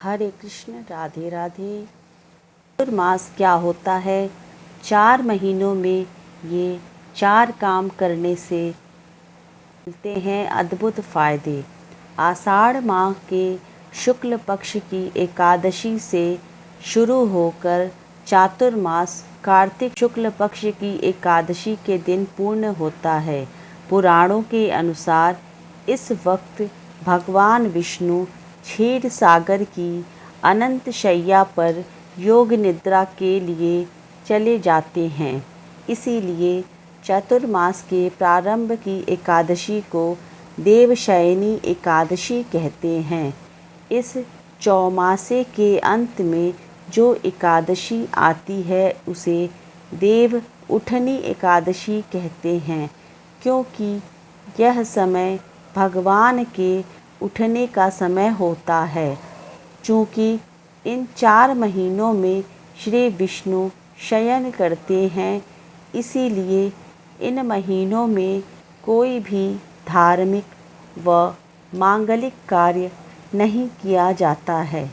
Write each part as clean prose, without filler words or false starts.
हरे कृष्ण, राधे राधे। चतुर्मास क्या होता है? 4 महीनों में ये 4 काम करने से मिलते हैं अद्भुत फायदे। आषाढ़ माह के शुक्ल पक्ष की एकादशी से शुरू होकर चातुर्मास कार्तिक शुक्ल पक्ष की एकादशी के दिन पूर्ण होता है। पुराणों के अनुसार इस वक्त भगवान विष्णु क्षीर सागर की अनंत शैया पर योग निद्रा के लिए चले जाते हैं। इसीलिए चातुर्मास के प्रारंभ की एकादशी को देवशयनी एकादशी कहते हैं। इस चौमासे के अंत में जो एकादशी आती है उसे देव उठनी एकादशी कहते हैं, क्योंकि यह समय भगवान के उठने का समय होता है। चूँकि इन 4 महीनों में श्री विष्णु शयन करते हैं, इसीलिए इन महीनों में कोई भी धार्मिक व मांगलिक कार्य नहीं किया जाता है।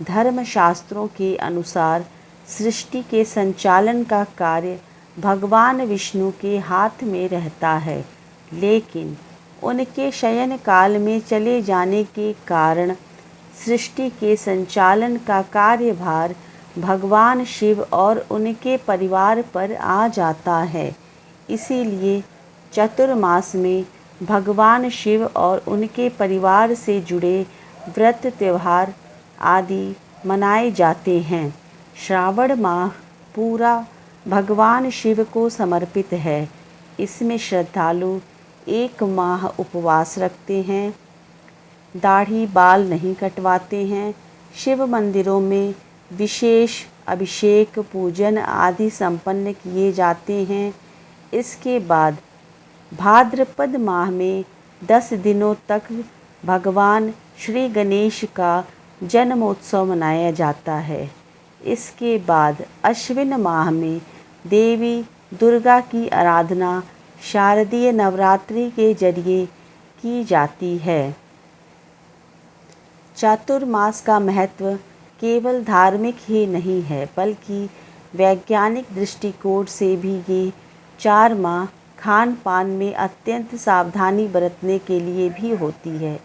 धर्मशास्त्रों के अनुसार सृष्टि के संचालन का कार्य भगवान विष्णु के हाथ में रहता है, लेकिन उनके शयन काल में चले जाने के कारण सृष्टि के संचालन का कार्यभार भगवान शिव और उनके परिवार पर आ जाता है। इसीलिए चतुर्मास में भगवान शिव और उनके परिवार से जुड़े व्रत त्योहार आदि मनाए जाते हैं। श्रावण माह पूरा भगवान शिव को समर्पित है। इसमें श्रद्धालु 1 माह उपवास रखते हैं, दाढ़ी बाल नहीं कटवाते हैं, शिव मंदिरों में विशेष अभिषेक पूजन आदि संपन्न किए जाते हैं। इसके बाद भाद्रपद माह में 10 दिनों तक भगवान श्री गणेश का जन्मोत्सव मनाया जाता है। इसके बाद अश्विन माह में देवी दुर्गा की आराधना शारदीय नवरात्रि के जरिए की जाती है। चातुर्मास का महत्व केवल धार्मिक ही नहीं है, बल्कि वैज्ञानिक दृष्टिकोण से भी ये 4 माह खान पान में अत्यंत सावधानी बरतने के लिए भी होती है।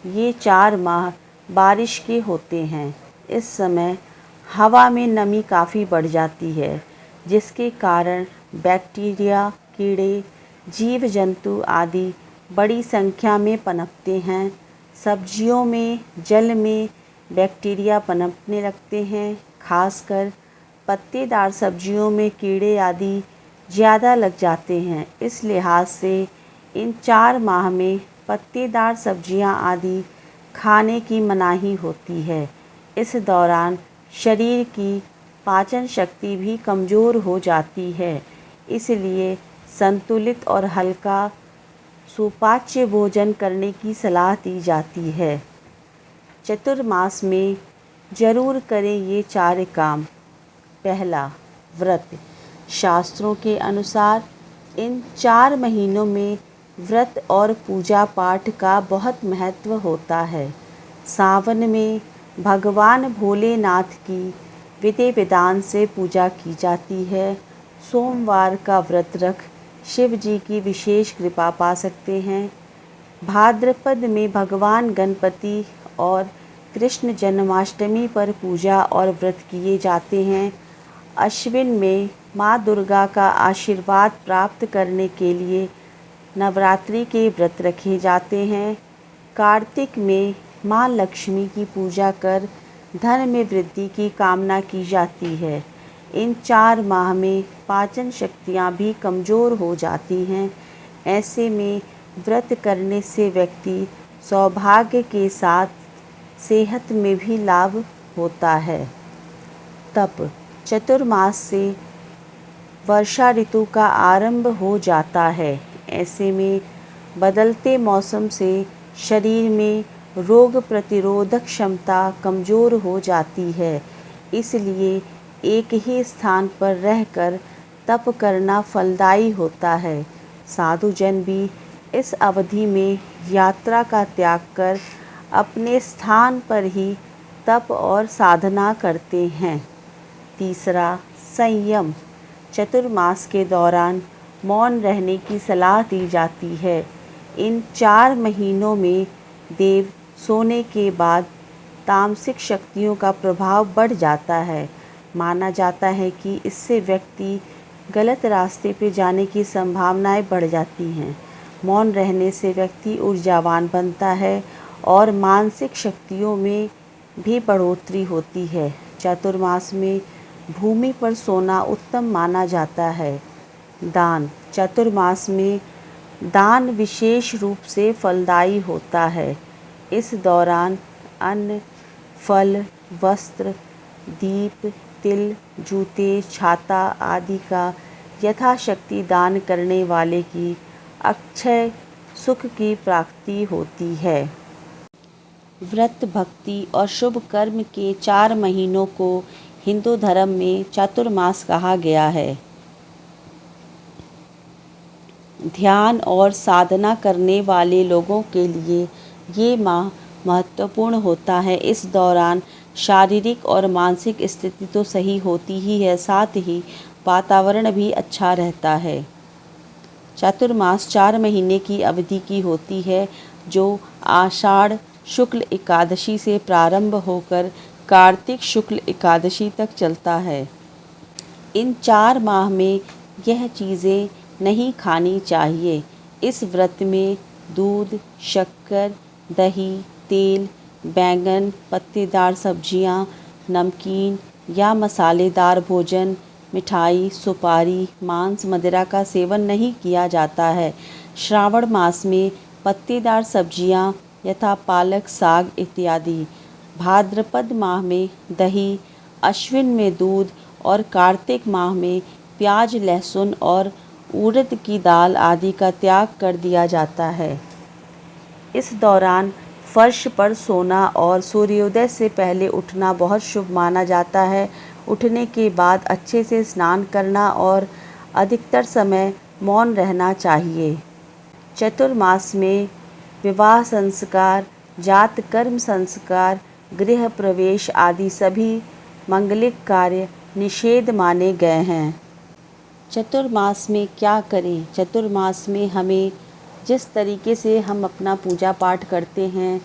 ये 4 माह बारिश के होते हैं। इस समय हवा में नमी काफ़ी बढ़ जाती है, जिसके कारण बैक्टीरिया, कीड़े, जीव जंतु आदि बड़ी संख्या में पनपते हैं। सब्जियों में, जल में बैक्टीरिया पनपने लगते हैं। खासकर पत्तेदार सब्जियों में कीड़े आदि ज़्यादा लग जाते हैं। इस लिहाज से इन 4 माह में पत्तेदार सब्जियां आदि खाने की मनाही होती है। इस दौरान शरीर की पाचन शक्ति भी कमज़ोर हो जाती है। इसलिए संतुलित और हल्का सुपाच्य भोजन करने की सलाह दी जाती है। चतुर्मास में जरूर करें ये 4 काम। पहला, व्रत। शास्त्रों के अनुसार इन 4 महीनों में व्रत और पूजा पाठ का बहुत महत्व होता है। सावन में भगवान भोलेनाथ की विधि विधान से पूजा की जाती है। सोमवार का व्रत रख शिव जी की विशेष कृपा पा सकते हैं। भाद्रपद में भगवान गणपति और कृष्ण जन्माष्टमी पर पूजा और व्रत किए जाते हैं। अश्विन में माँ दुर्गा का आशीर्वाद प्राप्त करने के लिए नवरात्रि के व्रत रखे जाते हैं। कार्तिक में माँ लक्ष्मी की पूजा कर धन में वृद्धि की कामना की जाती है। इन 4 माह में पाचन शक्तियाँ भी कमज़ोर हो जाती हैं। ऐसे में व्रत करने से व्यक्ति सौभाग्य के साथ सेहत में भी लाभ होता है। तप। चतुर्मास से वर्षा ऋतु का आरंभ हो जाता है। ऐसे में बदलते मौसम से शरीर में रोग प्रतिरोधक क्षमता कमज़ोर हो जाती है। इसलिए एक ही स्थान पर रहकर तप करना फलदायी होता है। साधुजन भी इस अवधि में यात्रा का त्याग कर अपने स्थान पर ही तप और साधना करते हैं। तीसरा, संयम। चतुर्मास के दौरान मौन रहने की सलाह दी जाती है। इन 4 महीनों में देव सोने के बाद तामसिक शक्तियों का प्रभाव बढ़ जाता है। माना जाता है कि इससे व्यक्ति गलत रास्ते पे जाने की संभावनाएं बढ़ जाती हैं। मौन रहने से व्यक्ति ऊर्जावान बनता है और मानसिक शक्तियों में भी बढ़ोतरी होती है। चतुर्मास में भूमि पर सोना उत्तम माना जाता है। दान। चतुर्मास में दान विशेष रूप से फलदायी होता है। इस दौरान अन्न, फल, वस्त्र, दीप, तिल, जूते, छाता आदि का यथाशक्ति दान करने वाले की अक्षय सुख की प्राप्ति होती है। व्रत, भक्ति और शुभ कर्म के 4 महीनों को हिंदू धर्म में चातुर्मास कहा गया है। ध्यान और साधना करने वाले लोगों के लिए ये माह महत्वपूर्ण होता है। इस दौरान शारीरिक और मानसिक स्थिति तो सही होती ही है, साथ ही वातावरण भी अच्छा रहता है। चातुर्मास 4 महीने की अवधि की होती है, जो आषाढ़ शुक्ल एकादशी से प्रारंभ होकर कार्तिक शुक्ल एकादशी तक चलता है। इन 4 माह में यह चीज़ें नहीं खानी चाहिए। इस व्रत में दूध, शक्कर, दही, तेल, बैंगन, पत्तेदार सब्जियां, नमकीन या मसालेदार भोजन, मिठाई, सुपारी, मांस, मदिरा का सेवन नहीं किया जाता है। श्रावण मास में पत्तेदार सब्जियां यथा पालक, साग इत्यादि। भाद्रपद माह में दही, अश्विन में दूध और कार्तिक माह में प्याज, लहसुन और उड़द की दाल आदि का त्याग कर दिया जाता है। इस दौरान फर्श पर सोना और सूर्योदय से पहले उठना बहुत शुभ माना जाता है। उठने के बाद अच्छे से स्नान करना और अधिकतर समय मौन रहना चाहिए। चतुर्मास में विवाह संस्कार, जात कर्म संस्कार, गृह प्रवेश आदि सभी मंगलिक कार्य निषेध माने गए हैं। चतुर्मास में क्या करें? चतुर्मास में हमें जिस तरीके से हम अपना पूजा पाठ करते हैं,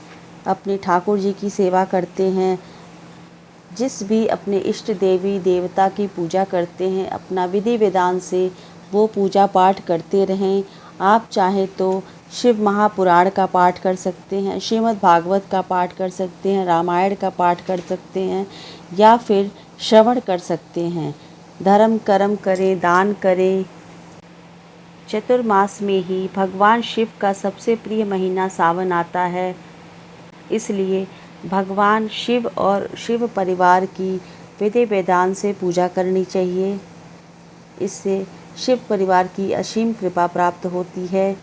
अपने ठाकुर जी की सेवा करते हैं, जिस भी अपने इष्ट देवी देवता की पूजा करते हैं, अपना विधि विधान से वो पूजा पाठ करते रहें। आप चाहे तो शिव महापुराण का पाठ कर सकते हैं, श्रीमद् भागवत का पाठ कर सकते हैं, रामायण का पाठ कर सकते हैं या फिर श्रवण कर सकते हैं। धर्म कर्म करें, दान करें। चतुर्मास में ही भगवान शिव का सबसे प्रिय महीना सावन आता है, इसलिए भगवान शिव और शिव परिवार की विधि विधान से पूजा करनी चाहिए। इससे शिव परिवार की असीम कृपा प्राप्त होती है।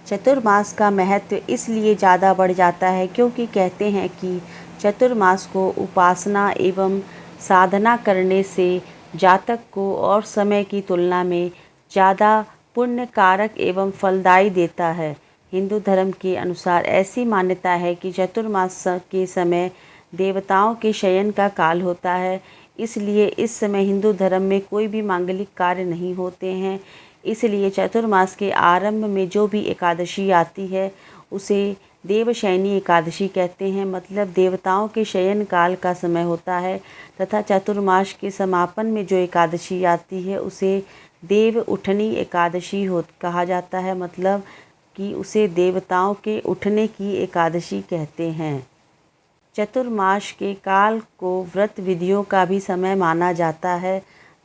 चतुर्मास का महत्व इसलिए ज़्यादा बढ़ जाता है क्योंकि कहते हैं कि चतुर्मास को उपासना एवं साधना करने से जातक को और समय की तुलना में ज़्यादा पुण्य कारक एवं फलदायी देता है। हिंदू धर्म के अनुसार ऐसी मान्यता है कि चतुर्मास के समय देवताओं के शयन का काल होता है, इसलिए इस समय हिंदू धर्म में कोई भी मांगलिक कार्य नहीं होते हैं। इसलिए चतुर्मास के आरंभ में जो भी एकादशी आती है उसे देवशयनी एकादशी कहते हैं, मतलब देवताओं के शयन काल का समय होता है। तथा चतुर्मास के समापन में जो एकादशी आती है उसे देव उठनी एकादशी कहा जाता है, मतलब कि उसे देवताओं के उठने की एकादशी कहते हैं। चतुर्मास के काल को व्रत विधियों का भी समय माना जाता है।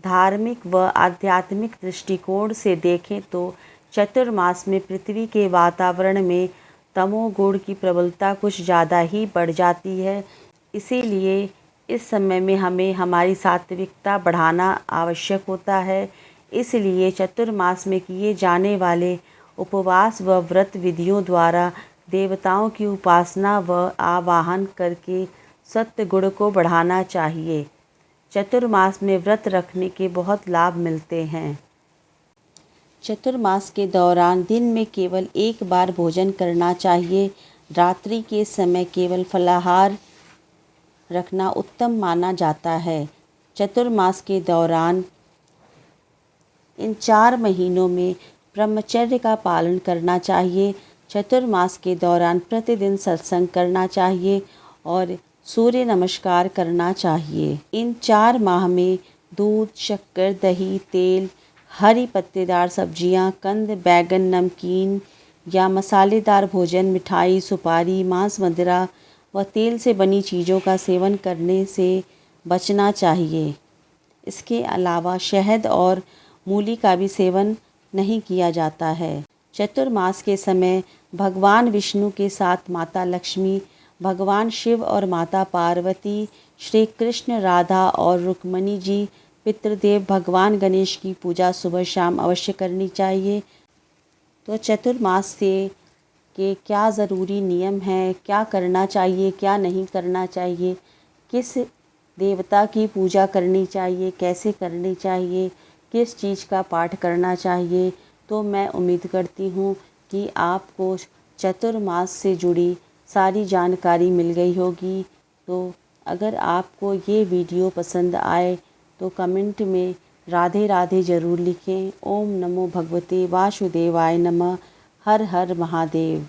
धार्मिक व आध्यात्मिक दृष्टिकोण से देखें तो चतुर्मास में पृथ्वी के वातावरण में तमोगुण की प्रबलता कुछ ज़्यादा ही बढ़ जाती है। इसीलिए इस समय में हमें हमारी सात्विकता बढ़ाना आवश्यक होता है। इसलिए चतुर्मास में किए जाने वाले उपवास व व्रत विधियों द्वारा देवताओं की उपासना व आवाहन करके सत्य गुण को बढ़ाना चाहिए। चतुर्मास में व्रत रखने के बहुत लाभ मिलते हैं। चतुर्मास के दौरान दिन में केवल एक बार भोजन करना चाहिए। रात्रि के समय केवल फलाहार रखना उत्तम माना जाता है। चतुर्मास के दौरान इन 4 महीनों में ब्रह्मचर्य का पालन करना चाहिए। चतुर्मास के दौरान प्रतिदिन सत्संग करना चाहिए और सूर्य नमस्कार करना चाहिए। इन 4 माह में दूध, शक्कर, दही, तेल, हरी पत्तेदार सब्जियां, कंद, बैगन, नमकीन या मसालेदार भोजन, मिठाई, सुपारी, मांस, मदिरा व तेल से बनी चीज़ों का सेवन करने से बचना चाहिए। इसके अलावा शहद और मूली का भी सेवन नहीं किया जाता है। चतुर्मास के समय भगवान विष्णु के साथ माता लक्ष्मी, भगवान शिव और माता पार्वती, श्री कृष्ण, राधा और रुक्मणी जी, पितृदेव भगवान गणेश की पूजा सुबह शाम अवश्य करनी चाहिए। तो चतुर्मास से के क्या ज़रूरी नियम हैं, क्या करना चाहिए, क्या नहीं करना चाहिए, किस देवता की पूजा करनी चाहिए, कैसे करनी चाहिए, किस चीज़ का पाठ करना चाहिए, तो मैं उम्मीद करती हूँ कि आपको चतुर्मास से जुड़ी सारी जानकारी मिल गई होगी। तो अगर आपको ये वीडियो पसंद आए तो कमेंट में राधे राधे ज़रूर लिखें। ओम नमो भगवते वासुदेवाय नमः। हर हर महादेव।